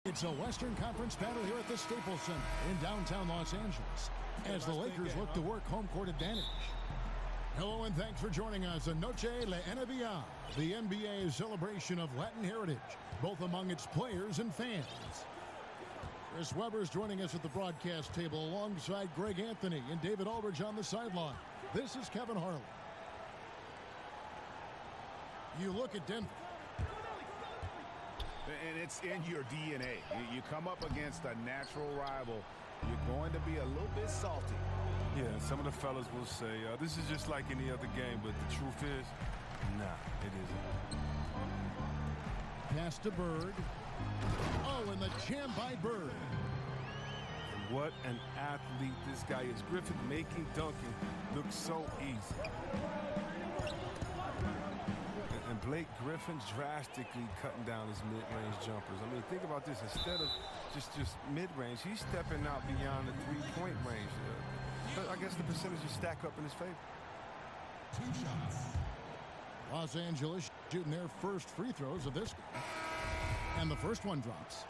It's a Western Conference battle here at the Staples Center in downtown Los Angeles as the Lakers look to work home court advantage. Hello and thanks for joining us on Noche la NBA, the NBA's celebration of Latin heritage, both among its players and fans. Chris Webber is joining us at the broadcast table alongside Greg Anthony and David Aldridge on the sideline. This is Kevin Harlan. You look at Denver. And it's in your DNA. You come up against a natural rival, you're going to be a little bit salty. Yeah, some of the fellas will say, this is just like any other game, but the truth is, nah, it isn't. Pass to Bird. Oh, and the jam by Bird. And what an athlete this guy is. Griffin making dunking look so easy. And Blake Griffin's drastically cutting down his mid-range jumpers. I mean, think about this. Instead of just mid-range, he's stepping out beyond the three-point range. But I guess the percentages stack up in his favor. 2 shots. Los Angeles shooting their first free throws of this. And the first one drops.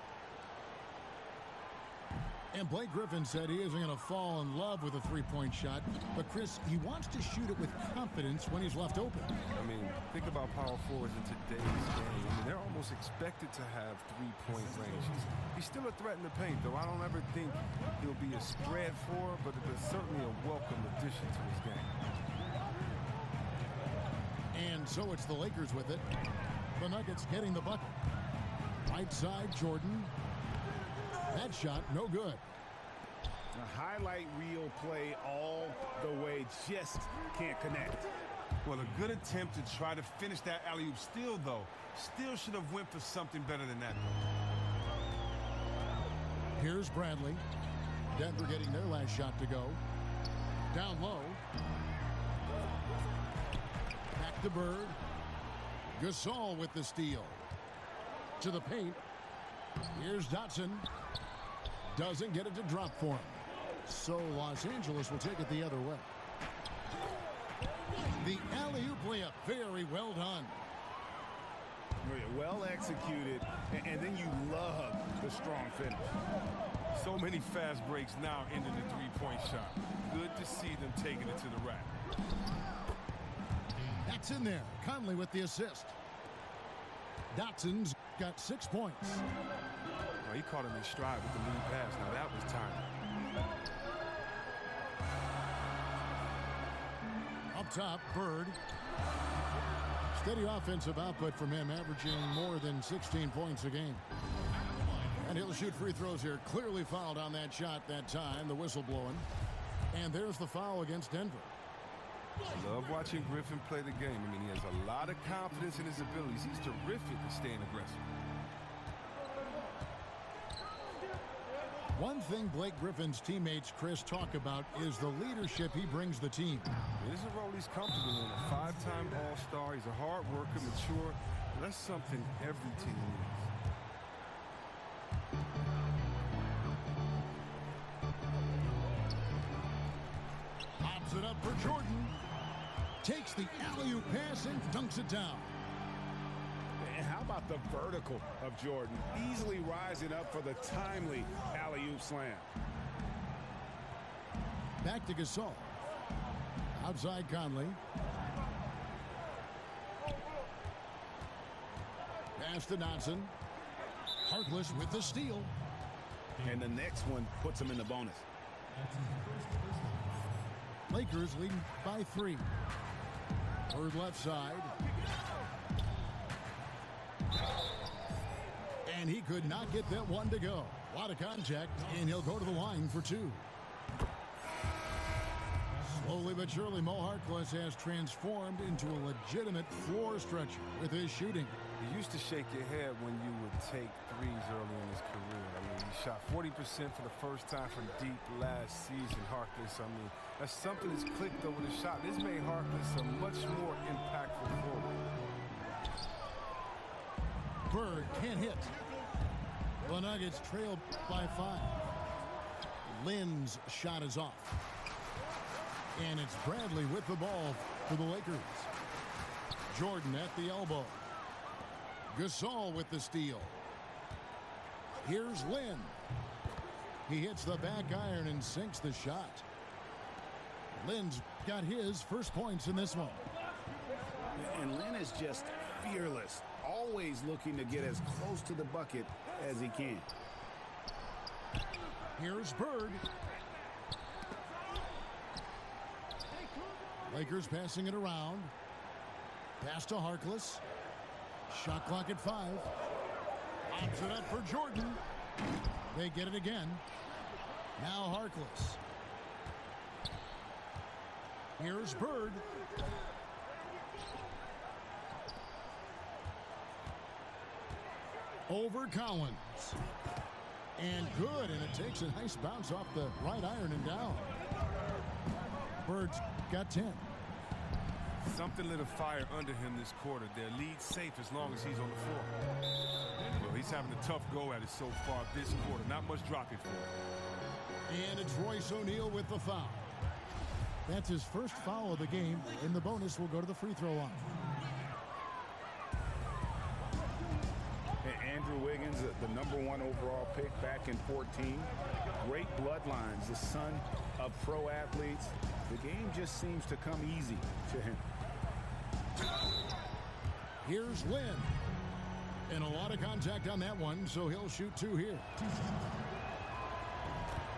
And Blake Griffin said he isn't going to fall in love with a three-point shot. But, Chris, he wants to shoot it with confidence when he's left open. I mean, think about power forwards in today's game. I mean, they're almost expected to have three-point range. He's still a threat in the paint, though. I don't ever think he'll be a spread forward, but it's certainly a welcome addition to his game. And so it's the Lakers with it. The Nuggets getting the bucket. Right side, Jordan. That shot, no good. A highlight reel play all the way, just can't connect. Well, a good attempt to try to finish that alley-oop steal, though. Still should have went for something better than that. Here's Bradley. Denver getting their last shot to go. Down low. Back to Bird. Gasol with the steal. To the paint. Here's Dotson. Doesn't get it to drop for him. So Los Angeles will take it the other way. The alley-oop layup, very well done. Well executed, and then you love the strong finish. So many fast breaks now into the three-point shot. Good to see them taking it to the rack. That's in there. Conley with the assist. Dotson's got 6 points. Oh, he caught him in stride with the lead pass. Now that was timely. Up top, Bird. Steady offensive output from him, averaging more than 16 points a game. And he'll shoot free throws here. Clearly fouled on that shot that time. The whistle blowing. And there's the foul against Denver. I love watching Griffin play the game. I mean, he has a lot of confidence in his abilities. He's terrific at staying aggressive. One thing Blake Griffin's teammates, Chris, talk about is the leadership he brings the team. This is a role he's comfortable in. A 5-time All-Star. He's a hard worker, mature. That's something every team needs. Pops it up for Jordan. Takes the alley-oop pass and dunks it down. And how about the vertical of Jordan, easily rising up for the timely alley-oop slam. Back to Gasol. Outside Conley. Pass to Dotson. Harkless with the steal. And the next one puts him in the bonus. Lakers leading by 3. Bird left side. And he could not get that one to go. A lot of contact, and he'll go to the line for 2. Slowly but surely, Mo Harkless has transformed into a legitimate floor stretcher with his shooting. He used to shake your head when you would take threes early in his career. I mean, he shot 40% for the first time from deep last season, Harkless. I mean, that's something that's clicked over the shot. This made Harkless a much more impactful forward. Bird can't hit. The Nuggets trail by 5. Lynn's shot is off. And it's Bradley with the ball for the Lakers. Jordan at the elbow. Gasol with the steal. Here's Lynn. He hits the back iron and sinks the shot. Lynn's got his first points in this one. And Lynn is just fearless, always looking to get as close to the bucket as he can. Here's Bird. Lakers passing it around. Pass to Harkless. Shot clock at 5. Lobs it up for Jordan. They get it again. Now Harkless. Here's Bird. Over Collins. And good, and it takes a nice bounce off the right iron and down. Bird's got 10. Something lit a fire under him this quarter. Their lead safe as long as he's on the floor. Well, he's having a tough go at it so far this quarter. Not much dropping for him. And it's Royce O'Neal with the foul. That's his first foul of the game, and the bonus will go to the free throw line. Andrew Wiggins, the #1 overall pick back in 14. Great bloodlines, the son of pro athletes. The game just seems to come easy to him. Here's Lynn. And a lot of contact on that one, so he'll shoot 2 here.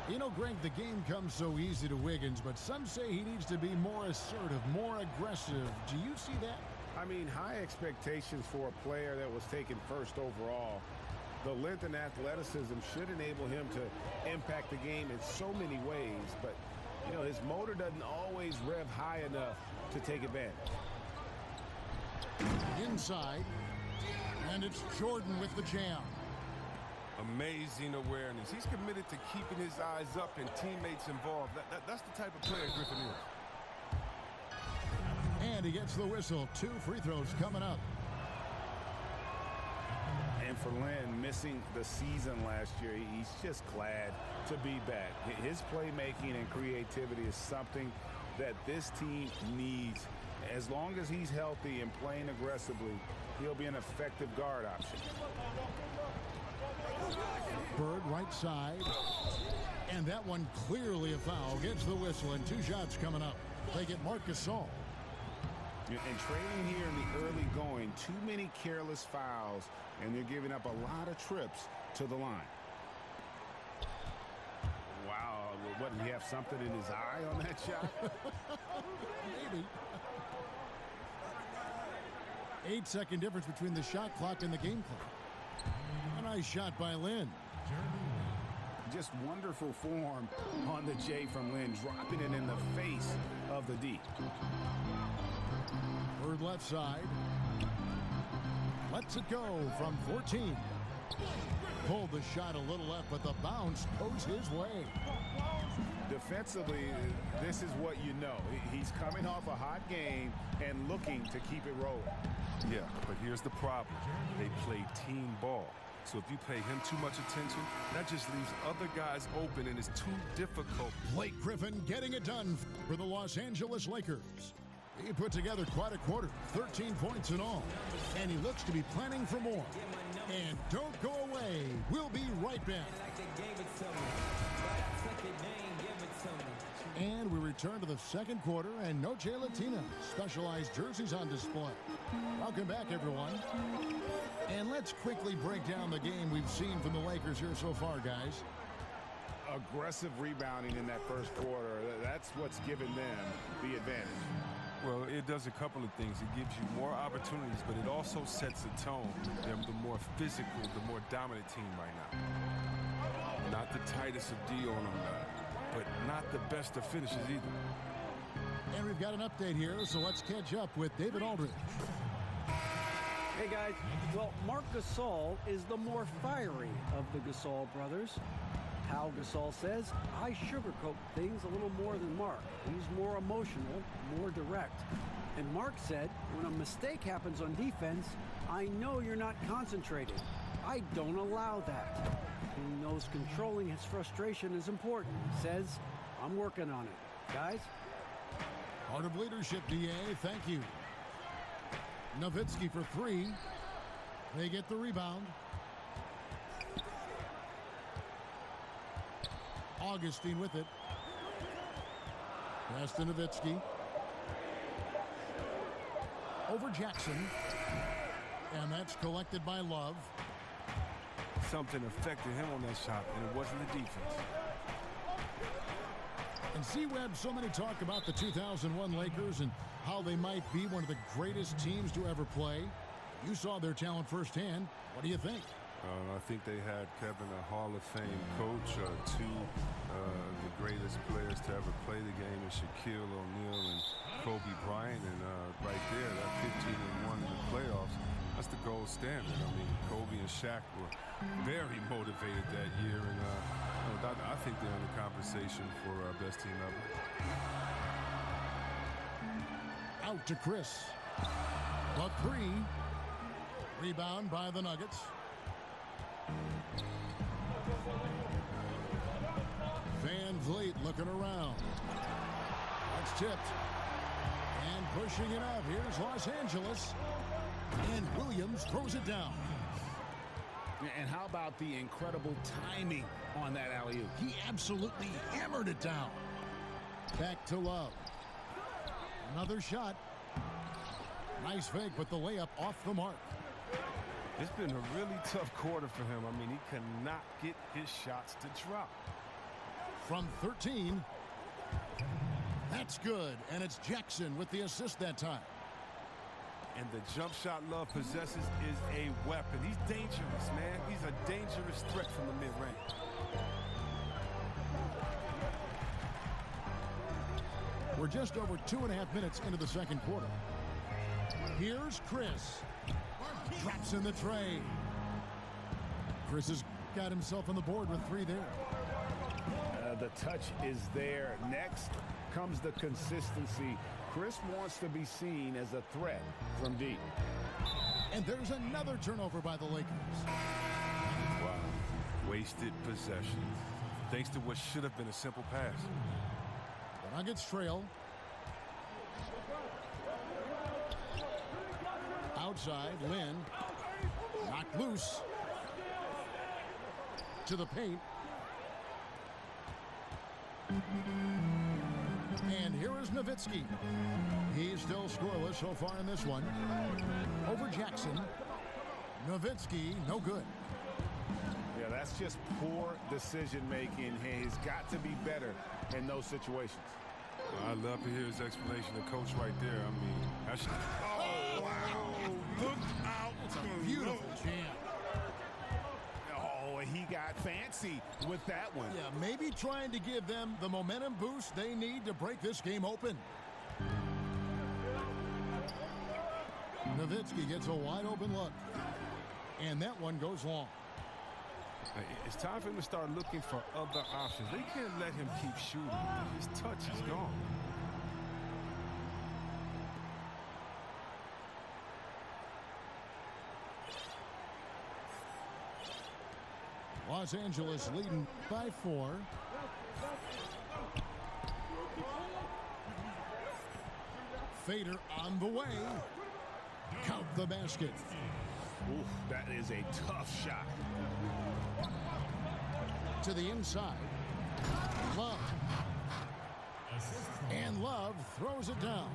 You know, Greg, the game comes so easy to Wiggins, but some say he needs to be more assertive, more aggressive. Do you see that? I mean, high expectations for a player that was taken first overall. The length and athleticism should enable him to impact the game in so many ways, but, you know, his motor doesn't always rev high enough to take advantage. Inside, and it's Jordan with the jam. Amazing awareness. He's committed to keeping his eyes up and teammates involved. That's the type of player Griffin is. And he gets the whistle. 2 free throws coming up. And for Lynn, missing the season last year, he's just glad to be back. His playmaking and creativity is something that this team needs. As long as he's healthy and playing aggressively, he'll be an effective guard option. Bird right side. And that one clearly a foul. Gets the whistle, and 2 shots coming up. They get Marc Gasol. And trading here in the early going, too many careless fouls, and they're giving up a lot of trips to the line. Wow, what, did he have something in his eye on that shot? Maybe. 8-second difference between the shot clock and the game clock. A nice shot by Lynn. Just wonderful form on the J from Lynn, dropping it in the face of the D. Bird left side. Lets it go from 14. Pulled the shot a little left, but the bounce goes his way. Defensively, this is what you know. He's coming off a hot game and looking to keep it rolling. Yeah, but here's the problem. They play team ball. So if you pay him too much attention, that just leaves other guys open and it's too difficult. Blake Griffin getting it done for the Los Angeles Lakers. He put together quite a quarter, 13 points in all. And he looks to be planning for more. And don't go away. We'll be right back. And we return to the second quarter, and Noche Latina specialized jerseys on display. Welcome back, everyone. And let's quickly break down the game we've seen from the Lakers here so far, guys. Aggressive rebounding in that first quarter. That's what's given them the advantage. Well, it does a couple of things. It gives you more opportunities, but it also sets a tone. They're the more physical, the more dominant team right now. Not the tightest of D on them, but not the best of finishes either. And we've got an update here, so let's catch up with David Aldridge. Hey guys, well, Marc Gasol is the more fiery of the Gasol brothers. Pau Gasol says, I sugarcoat things a little more than Marc. He's more emotional, more direct. And Marc said, when a mistake happens on defense, I know you're not concentrating. I don't allow that. He knows controlling his frustration is important. He says, I'm working on it. Guys? Part of leadership, DA. Thank you. Nowitzki for three. They get the rebound. Augustine with it. Pass to Nowitzki. Over Jackson. And that's collected by Love. Something affected him on that shot, and it wasn't the defense. And C-Web, so many talk about the 2001 Lakers and how they might be one of the greatest teams to ever play. You saw their talent firsthand. What do you think? I think they had, Kevin, a Hall of Fame coach, two the greatest players to ever play the game, is Shaquille O'Neal and Kobe Bryant. And right there, that 15-1 in the playoffs, that's the gold standard. I mean, Kobe and Shaq were very motivated that year, and I think they're in the conversation for best team ever. Out to Chris. But three. Rebound by the Nuggets. Van Vliet looking around. That's tipped. And pushing it up. Here's Los Angeles. And Williams throws it down. And how about the incredible timing on that alley-oop? He absolutely hammered it down. Back to Love. Another shot. Nice fake, but the layup off the mark. It's been a really tough quarter for him. I mean, he cannot get his shots to drop. From 13. That's good. And it's Jackson with the assist that time. And the jump shot Love possesses is a weapon. He's dangerous, man. He's a dangerous threat from the mid-range. We're just over 2.5 minutes into the second quarter. Here's Chris. Drops in the tray. Chris has got himself on the board with three there. The touch is there. Next comes the consistency. Chris wants to be seen as a threat from deep. And there's another turnover by the Lakers. Wow. Wasted possession. Thanks to what should have been a simple pass. The Nuggets trail. Outside, Lynn. Knocked loose. To the paint. And here is Nowitzki. He's still scoreless so far in this one. Over Jackson. Nowitzki, no good. Yeah, that's just poor decision-making. He's got to be better in those situations. I'd love to hear his explanation to Coach right there. I mean, that's... Oh, wow. Look out. It's a beautiful jam. Oh, he got fancy with that one. Yeah, maybe trying to give them the momentum boost they need to break this game open. Nowitzki gets a wide open look. And that one goes long. It's time for him to start looking for other options. They can't let him keep shooting. His touch is gone. Los Angeles leading by 4. Fader on the way. Count the basket. Ooh, that is a tough shot. To the inside. Love. And Love throws it down.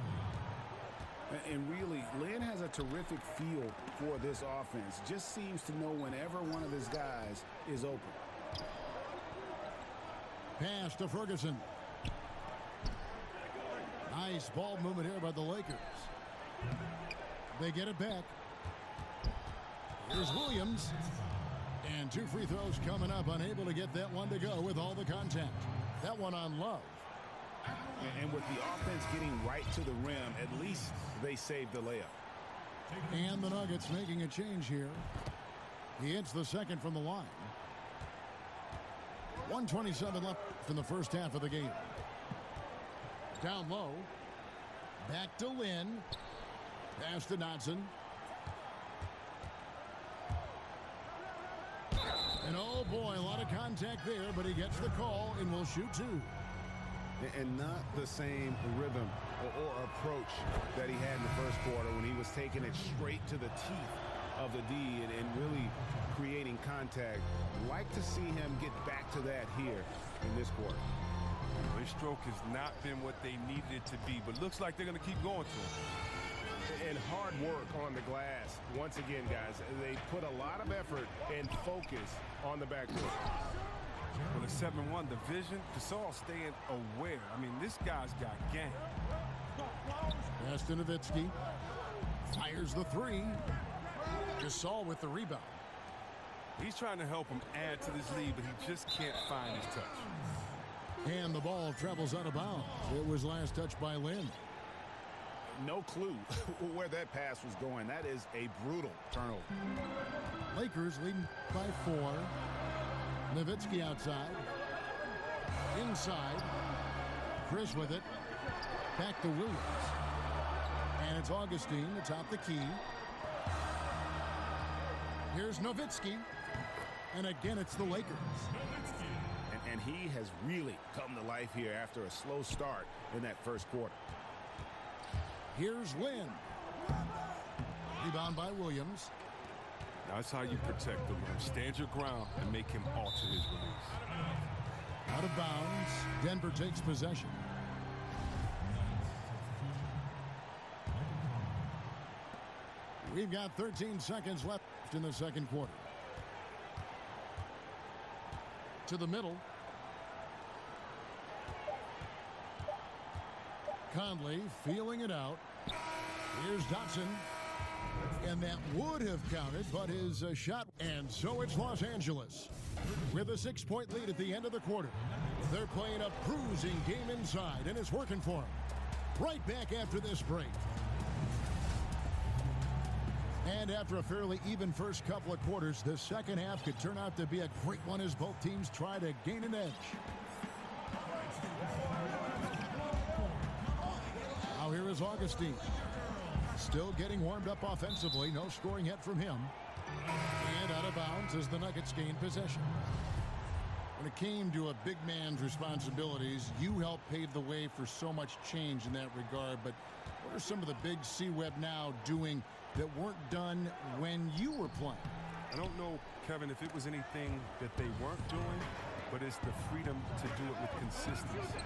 And really, Lynn has a terrific feel for this offense. Just seems to know whenever one of his guys is open. Pass to Ferguson. Nice ball movement here by the Lakers. They get it back. Here's Williams. And 2 free throws coming up. Unable to get that one to go with all the contact. That one on Love. And with the offense getting right to the rim, at least they saved the layup. And the Nuggets making a change here. He hits the second from the line. 1:27 left in the first half of the game. Down low. Back to Lynn. Pass to Dotson. And oh boy, a lot of contact there, but he gets the call and will shoot 2. and not the same rhythm or approach that he had in the first quarter when he was taking it straight to the teeth of the D and really creating contact. Like to see him get back to that here in this quarter. His stroke has not been what they needed it to be, but looks like they're going to keep going to him. And hard work on the glass. Once again, guys, they put a lot of effort and focus on the backcourt. With a 7-1 division, Gasol staying aware. I mean, this guy's got game. Pass to Nowitzki. Fires the three. Gasol with the rebound. He's trying to help him add to this lead, but he just can't find his touch. And the ball travels out of bounds. It was last touched by Lynn. No clue where that pass was going. That is a brutal turnover. Lakers leading by 4. Nowitzki outside. Inside. Chris with it. Back to Williams. And it's Augustine atop the key. Here's Nowitzki. And again, it's the Lakers. And he has really come to life here after a slow start in that first quarter. Here's Lynn. Rebound by Williams. That's how you protect the rim. Stand your ground and make him alter his release. Out of bounds. Denver takes possession. We've got 13 seconds left in the second quarter. To the middle. Conley feeling it out. Here's Dotson. And that would have counted, but his shot. And so it's Los Angeles with a 6-point lead at the end of the quarter. They're playing a cruising game inside, and it's working for them. Right back after this break. And after a fairly even first couple of quarters, the second half could turn out to be a great one as both teams try to gain an edge. Now here is Augustine. Still getting warmed up offensively. No scoring yet from him. And out of bounds as the Nuggets gain possession. When it came to a big man's responsibilities, you helped pave the way for so much change in that regard. But what are some of the big C-Web now doing that weren't done when you were playing? I don't know, Kevin, if it was anything that they weren't doing, but it's the freedom to do it with consistency.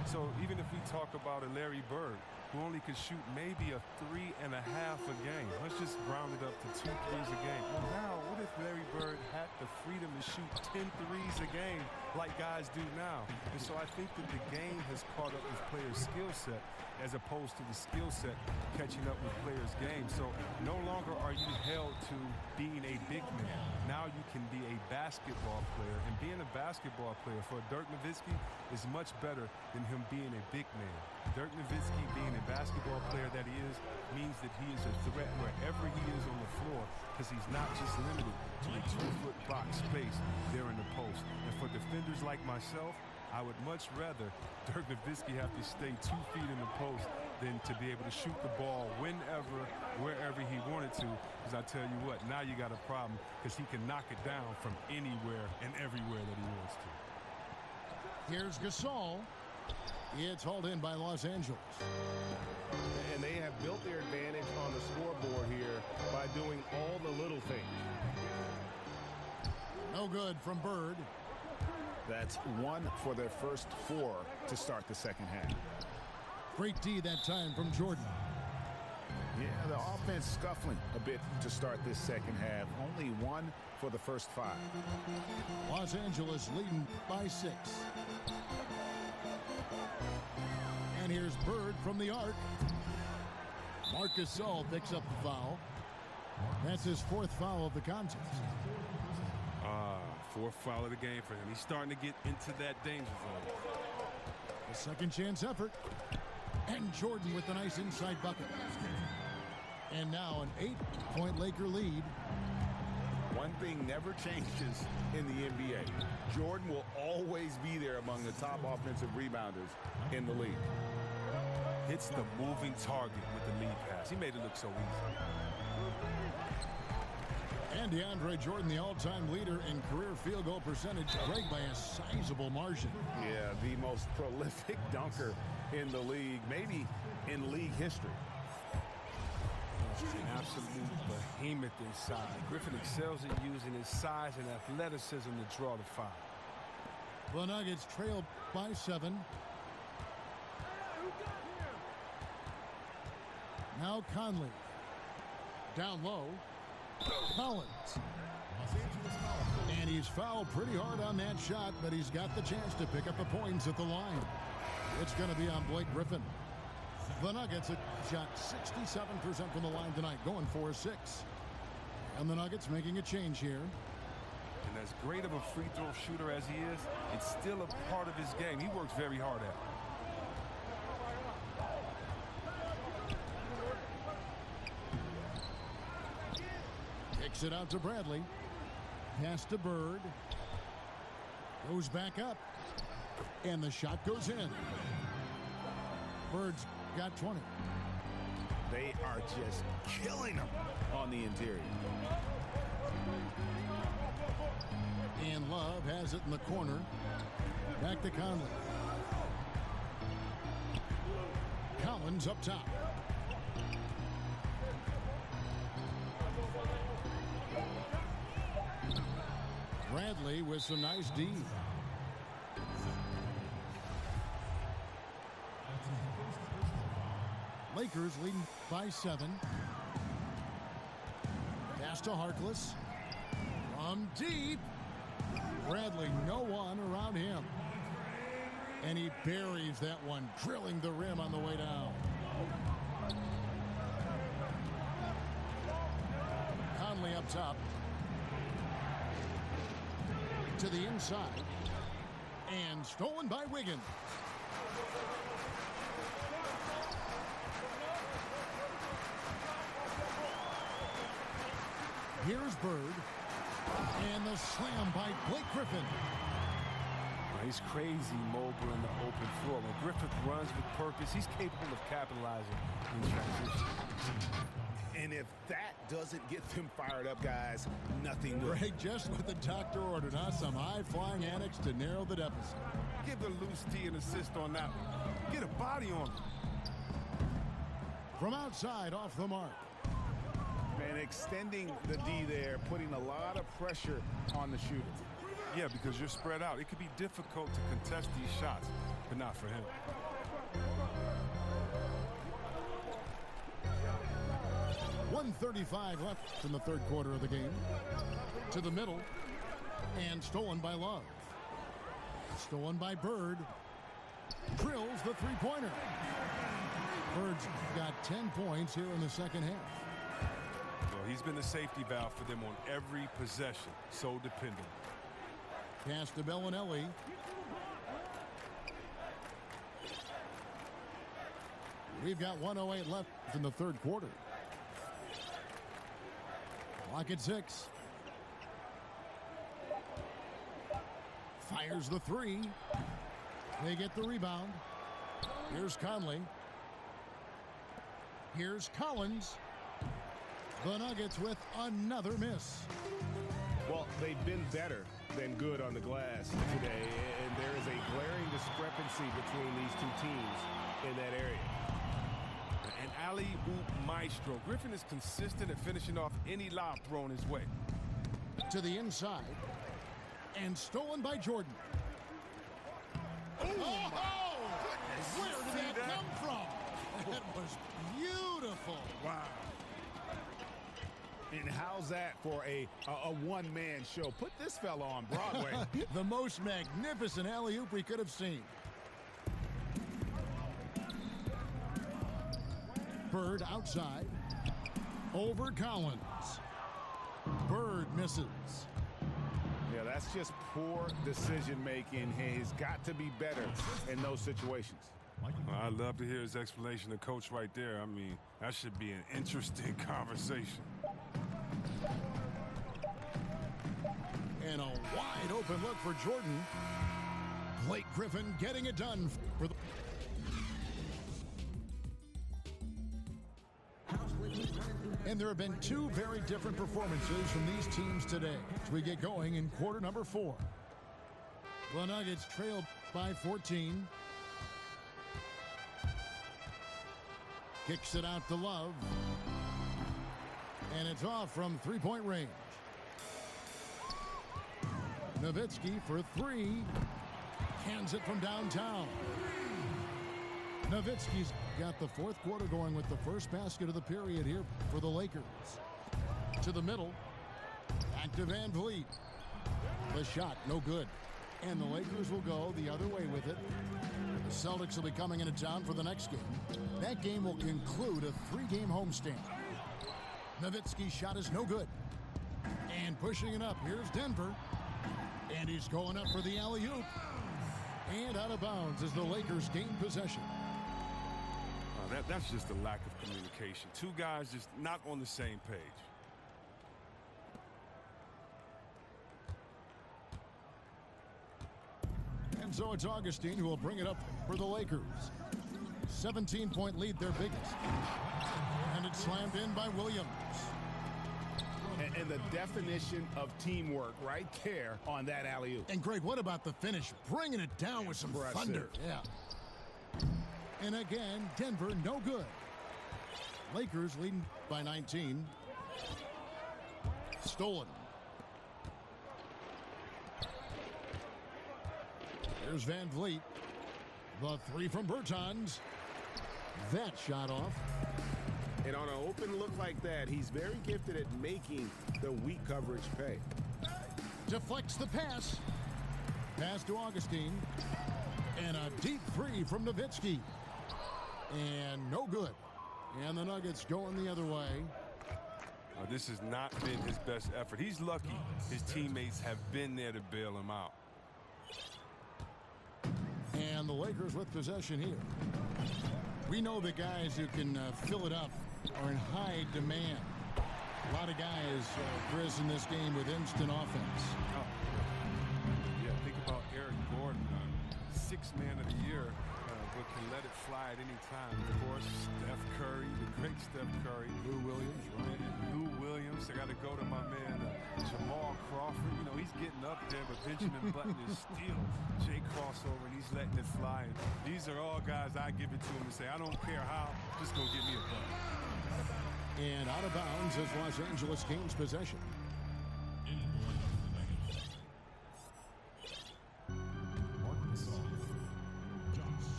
So even if we talk about a Larry Bird, who only could shoot maybe a 3.5 a game. Let's just round it up to 2 threes a game. Well, now, what if Larry Bird had the freedom to shoot 10 threes a game like guys do now? And so I think that the game has caught up with players' skill set as opposed to the skill set catching up with players' game. So no longer are you held to being a big man. Now you can be a basketball player. And being a basketball player for Dirk Nowitzki is much better than him being a big man. Dirk Nowitzki, being a basketball player that he is, means that he is a threat wherever he is on the floor because he's not just limited to a 2-foot box space there in the post. And for defenders like myself, I would much rather Dirk Nowitzki have to stay 2 feet in the post than to be able to shoot the ball whenever, wherever he wanted to. Because I tell you what, now you got a problem because he can knock it down from anywhere and everywhere that he wants to. Here's Gasol. It's hauled in by Los Angeles. And they have built their advantage on the scoreboard here by doing all the little things. No good from Bird. That's 1 for their first 4 to start the second half. Great D that time from Jordan. Yeah, the offense scuffling a bit to start this second half. Only 1 for the first 5. Los Angeles leading by 6. And here's Bird from the arc. Marc Gasol picks up the foul. That's his 4th foul of the contest. 4th foul of the game for him. He's starting to get into that danger zone. A second chance effort. And Jordan with the nice inside bucket. And now an 8-point Laker lead. One thing never changes in the NBA. Jordan will always be there among the top offensive rebounders in the league. Hits the moving target with the lead pass. He made it look so easy. And DeAndre Jordan, the all-time leader in career field goal percentage, break by a sizable margin. Yeah, the most prolific dunker in the league, maybe in league history. An absolute behemoth inside. Griffin excels at using his size and athleticism to draw the foul. The Nuggets trail by 7. Now Conley. Down low. Collins. And he's fouled pretty hard on that shot, but he's got the chance to pick up the points at the line. It's going to be on Blake Griffin. The Nuggets have shot 67% from the line tonight, going for a 6. And the Nuggets making a change here. And as great of a free throw shooter as he is, it's still a part of his game. He works very hard at it. Kicks it out to Bradley. Pass to Bird. Goes back up. And the shot goes in. Bird's got 20. They are just killing them on the interior. And Love has it in the corner. Back to Conley. Collins up top. Bradley with some nice D. Lakers leading by 7. Pass to Harkless. From deep. Bradley, no one around him. And he buries that one, drilling the rim on the way down. Conley up top. To the inside. And stolen by Wiggins. Here's Bird. And the slam by Blake Griffin. Well, he's crazy mobile in the open floor. When Griffin runs with purpose, he's capable of capitalizing in transition. And if that doesn't get them fired up, guys, nothing will. Right, just what the doctor ordered, huh? Some high-flying annex to narrow the deficit. Give the loose D an assist on that one. Get a body on him. From outside, off the mark. Man, extending the D there, putting a lot of pressure on the shooter. Yeah, because you're spread out. It could be difficult to contest these shots, but not for him. .135 left in the third quarter of the game. To the middle. And stolen by Love. Stolen by Bird. Drills the three-pointer. Bird's got 10 points here in the second half. Well, he's been the safety valve for them on every possession. So dependable. Pass to Bellinelli. We've got 1:08 left in the third quarter. Clock at 6. Fires the three. They get the rebound. Here's Conley. Here's Collins. The Nuggets with another miss. Well, they've been better than good on the glass today, and there is a glaring discrepancy between these two teams in that area. An alley-oop maestro. Griffin is consistent at finishing off any lob thrown his way. To the inside. And stolen by Jordan. Oh, Where did that come from? That was beautiful. wow. And how's that for a one-man show? Put this fella on Broadway. The most magnificent alley-oop we could have seen. Bird outside. Over Collins. Bird misses. Yeah, that's just poor decision-making. He's got to be better in those situations. Well, I'd love to hear his explanation to Coach right there. I mean, that should be an interesting conversation. And a wide open look for Jordan. Blake Griffin getting it done for the... House with And there have been two very different performances from these teams today as we get going in quarter number 4. The Nuggets trail by 14. Kicks it out to Love. And it's off from three-point range. Nowitzki for 3. Cans it from downtown. Nowitzki's got the fourth quarter going with the first basket of the period here for the Lakers. To the middle. Back to Van Vliet. The shot, no good. And the Lakers will go the other way with it. The Celtics will be coming into town for the next game. That game will conclude a 3-game homestand. Nowitzki's shot is no good. And pushing it up, here's Denver. And he's going up for the alley-oop. And out of bounds as the Lakers gain possession. That's just a lack of communication. Two guys just not on the same page. And so it's Augustine who will bring it up for the Lakers. 17-point lead, their biggest. And it's slammed in by Williams. And the definition of teamwork right there on that alley-oop. And Greg, what about the finish? Bringing it down with some thunder. Yeah. And again, Denver no good. Lakers leading by 19. Stolen. Here's Van Vliet. The 3 from Bertans. That shot off. And on an open look like that, he's very gifted at making the weak coverage pay. Deflects the pass. Pass to Augustine. And a deep 3 from Nowitzki. And no good. And the Nuggets going the other way. This has not been his best effort. He's lucky his teammates have been there to bail him out. And the Lakers with possession here. We know the guys who can fill it up are in high demand. A lot of guys, Chris, in this game with instant offense. Oh. Yeah, think about Eric Gordon, 6th man of the year, but can let it fly at any time. Of course, Steph Curry, the great Steph Curry. Lou Williams, right? Lou Williams. I got to go to my man, Jamal Crawford. You know, he's getting up there, but Benjamin Button is still Jay crossover, and he's letting it fly. And these are all guys I give it to him and say, I don't care how, just go give me a buck. And out of bounds as Los Angeles gains possession.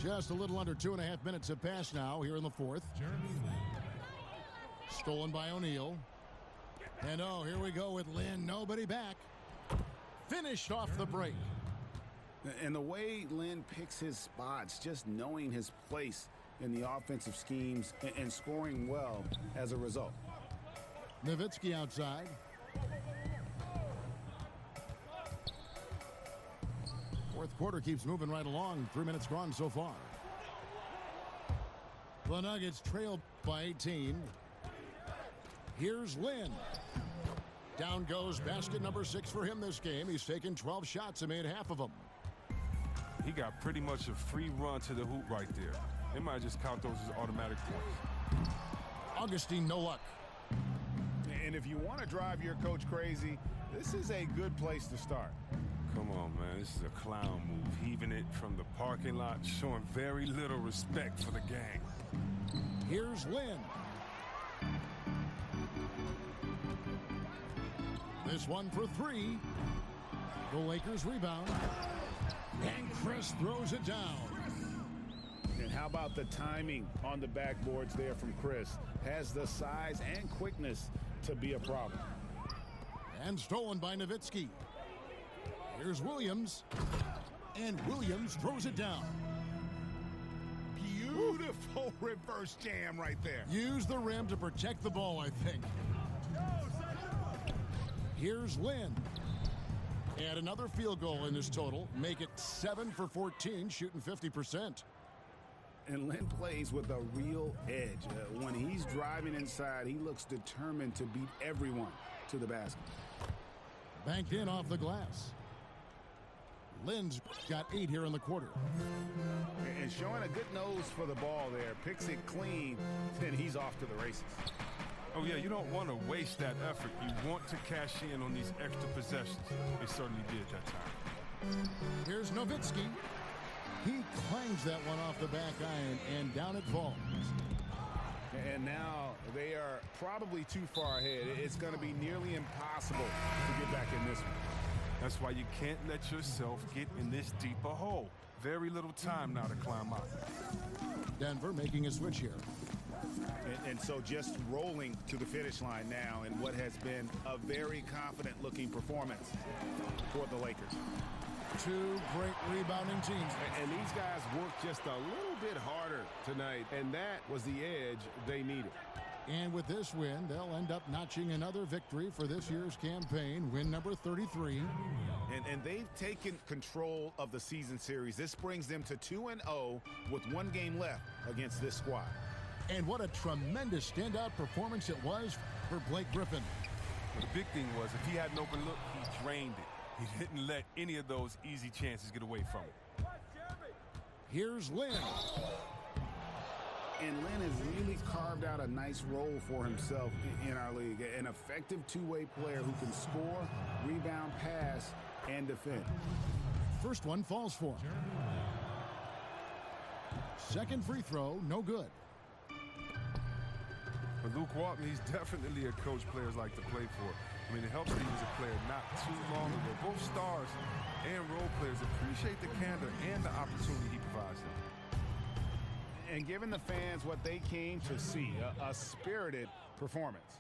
Just a little under 2.5 minutes have passed now here in the fourth. Stolen by O'Neal. And oh, here we go with Lynn. Nobody back. Finished off the break. And the way Lynn picks his spots, just knowing his place in the offensive schemes and scoring well as a result. Nowitzki outside. Fourth quarter keeps moving right along. 3 minutes gone so far. The Nuggets trail by 18. Here's Lynn. Down goes basket number 6 for him this game. He's taken 12 shots and made half of them. He got pretty much a free run to the hoop right there. They might just count those as automatic points. Augustine, no luck. And if you want to drive your coach crazy, this is a good place to start. Come on, man. This is a clown move. Heaving it from the parking lot, showing very little respect for the gang. Here's Lynn. This one for 3. The Lakers rebound. And Chris throws it down. And how about the timing on the backboards there from Chris? Has the size and quickness to be a problem. And stolen by Nowitzki. Here's Williams. And Williams throws it down. Beautiful reverse jam right there. Use the rim to protect the ball, I think. Here's Lynn. And another field goal in this total. Make it 7 for 14, shooting 50%. And Lynn plays with a real edge. When he's driving inside, he looks determined to beat everyone to the basket. Banked in off the glass. Lynn's got 8 here in the quarter. And showing a good nose for the ball there. Picks it clean, then he's off to the races. Oh, yeah, you don't want to waste that effort. You want to cash in on these extra possessions. They certainly did that time. Here's Nowitzki. He clangs that one off the back iron, and down it falls. And now they are probably too far ahead. It's going to be nearly impossible to get back in this one. That's why you can't let yourself get in this deeper hole. Very little time now to climb out. Denver making a switch here. And so just rolling to the finish line now in what has been a very confident-looking performance for the Lakers. Two great rebounding teams. And these guys worked just a little bit harder tonight, and that was the edge they needed. And with this win, they'll end up notching another victory for this year's campaign, win number 33. And they've taken control of the season series. This brings them to 2-0 with one game left against this squad. And what a tremendous standout performance it was for Blake Griffin. Well, the big thing was if he had an open look, he drained it. He didn't let any of those easy chances get away from him. Here's Lynn. And Lynn has really carved out a nice role for himself in our league. An effective two-way player who can score, rebound, pass, and defend. First one falls for him. Second free throw, no good. For Luke Walton, he's definitely a coach players like to play for. I mean, it helps that he was a player not too long ago. Both stars and role players appreciate the candor and the opportunity he provides them. And giving the fans what they came to see, a spirited performance.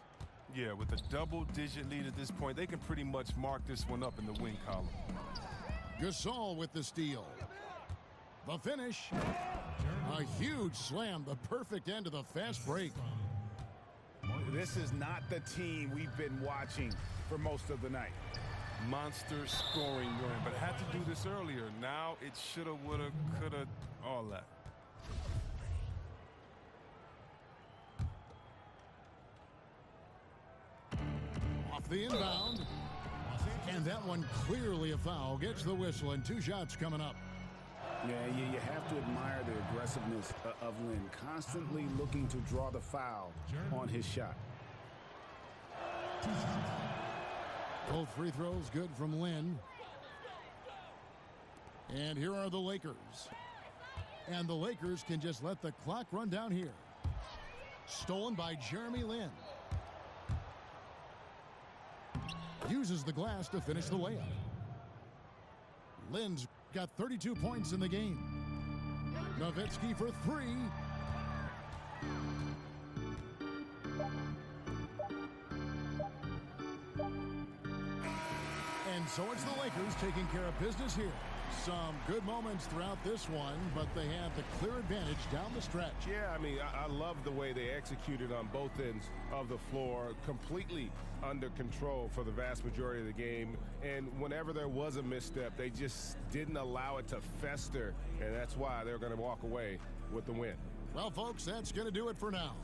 Yeah, with a double-digit lead at this point, they can pretty much mark this one up in the win column. Gasol with the steal. The finish. A huge slam, the perfect end of the fast break. This is not the team we've been watching for most of the night. Monster scoring run, but had to do this earlier. Now it shoulda, woulda, coulda, all that. Off the inbound. And that one clearly a foul. Gets the whistle, and two shots coming up. Yeah, you have to admire the aggressiveness of Lynn, constantly looking to draw the foul on his shot. Both free throws good from Lynn. And here are the Lakers. And the Lakers can just let the clock run down here. Stolen by Jeremy Lin. Uses the glass to finish the layup. Lin's got 32 points in the game. Nowitzki for three. And so it's the Lakers taking care of business here. Some good moments throughout this one, but they have the clear advantage down the stretch. Yeah, I mean, I love the way they executed on both ends of the floor, completely under control for the vast majority of the game. And whenever there was a misstep, they just didn't allow it to fester, and that's why they're going to walk away with the win. Well, folks, that's going to do it for now.